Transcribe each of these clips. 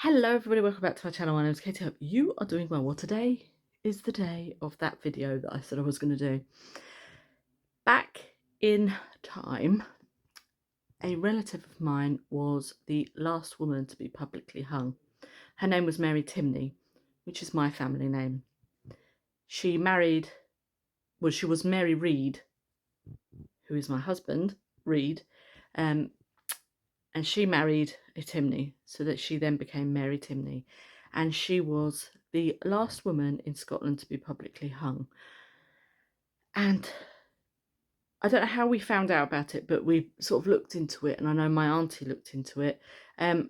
Hello everybody, welcome back to my channel. My name is Katie. I hope you are doing well. Well, today is the day of that video that I said I was going to do. Back in time, a relative of mine was the last woman to be publicly hung. Her name was Mary Timney, which is my family name. She was Mary Reed, who is my husband, Reed, and she married a Timney, so that she then became Mary Timney, and she was the last woman in Scotland to be publicly hung. And I don't know how we found out about it, but we sort of looked into it, and I know my auntie looked into it, and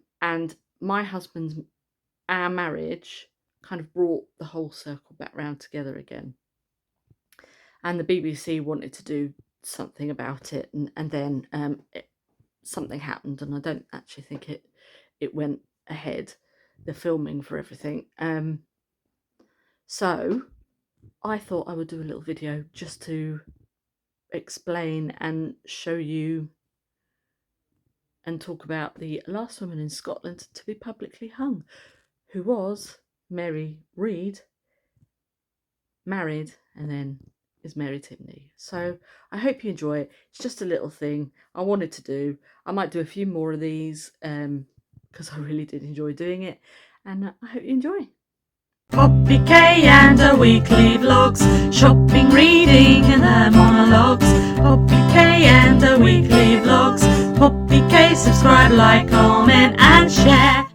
our marriage kind of brought the whole circle back round together again. And the BBC wanted to do something about it, and then something happened, and I don't actually think it went ahead, the filming for everything. So I thought I would do a little video just to explain and show you and talk about the last woman in Scotland to be publicly hung, who was Mary Reed, married, and then is Mary Timney. So I hope you enjoy it. It's just a little thing I wanted to do. I might do a few more of these because I really did enjoy doing it, and I hope you enjoy. Poppy K and her weekly vlogs, shopping, reading and her monologues. Poppy K and her weekly vlogs. Poppy K, subscribe, like, comment and share.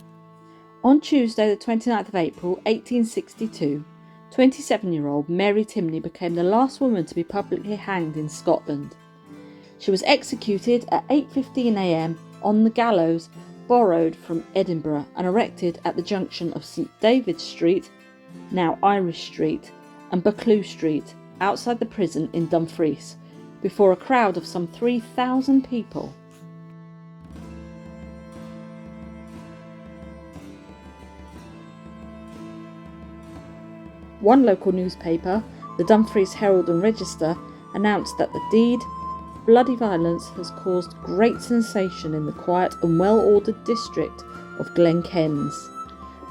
On Tuesday the 29th of April 1862, 27-year-old Mary Timney became the last woman to be publicly hanged in Scotland. She was executed at 8:15 a.m. on the gallows borrowed from Edinburgh and erected at the junction of St David's Street, now Irish Street, and Buccleuch Street, outside the prison in Dumfries, before a crowd of some 3,000 people. One local newspaper, the Dumfries Herald and Register, announced that the deed, bloody violence, has caused great sensation in the quiet and well-ordered district of Glen Kens.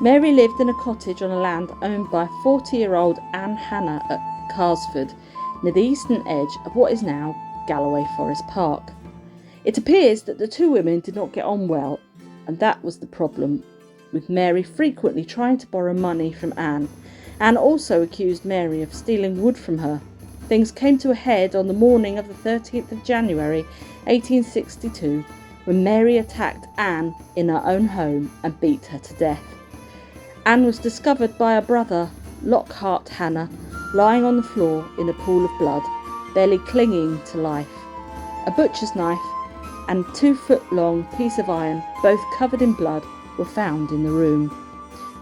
Mary lived in a cottage on a land owned by 40-year-old Anne Hannah at Carsford, near the eastern edge of what is now Galloway Forest Park. It appears that the two women did not get on well, and that was the problem, with Mary frequently trying to borrow money from Anne. Anne also accused Mary of stealing wood from her. Things came to a head on the morning of the 13th of January 1862, when Mary attacked Anne in her own home and beat her to death. Anne was discovered by her brother, Lockhart Hannah, lying on the floor in a pool of blood, barely clinging to life. A butcher's knife and 2-foot-long piece of iron, both covered in blood, were found in the room.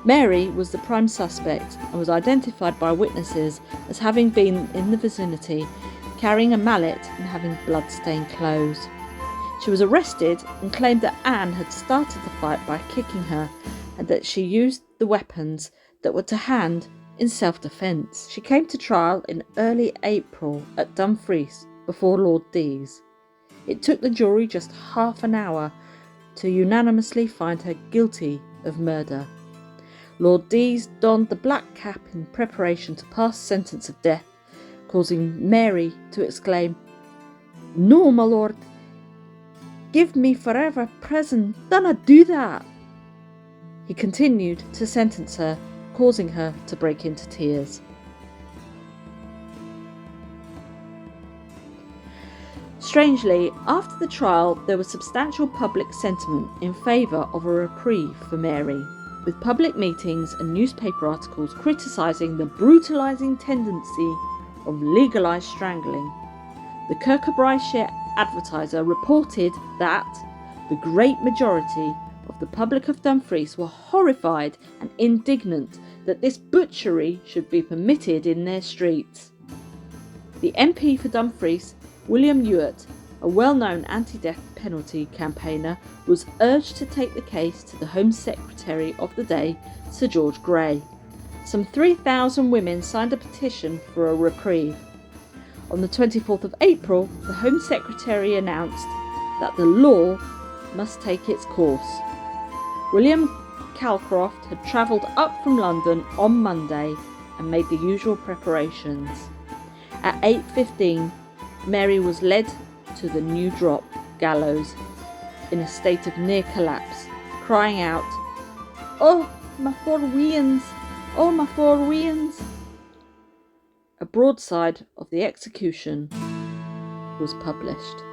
Mary was the prime suspect and was identified by witnesses as having been in the vicinity, carrying a mallet and having blood-stained clothes. She was arrested and claimed that Anne had started the fight by kicking her, and that she used the weapons that were to hand in self-defence. She came to trial in early April at Dumfries before Lord Deas. It took the jury just half an hour to unanimously find her guilty of murder. Lord Deas donned the black cap in preparation to pass sentence of death, causing Mary to exclaim, "No, my lord, give me forever prison, dinna do that." He continued to sentence her, causing her to break into tears. Strangely, after the trial, there was substantial public sentiment in favour of a reprieve for Mary, with public meetings and newspaper articles criticising the brutalising tendency of legalised strangling. The Kirkcudbrightshire Advertiser reported that the great majority of the public of Dumfries were horrified and indignant that this butchery should be permitted in their streets. The MP for Dumfries, William Ewart, a well-known anti-death penalty campaigner, was urged to take the case to the Home Secretary of the day, Sir George Grey. Some 3,000 women signed a petition for a reprieve. On the 24th of April, the Home Secretary announced that the law must take its course. William Calcraft had travelled up from London on Monday and made the usual preparations. At 8:15, Mary was led to the New Drop gallows in a state of near collapse, crying out, "Oh, my four weans! Oh, my four weans!" A broadside of the execution was published.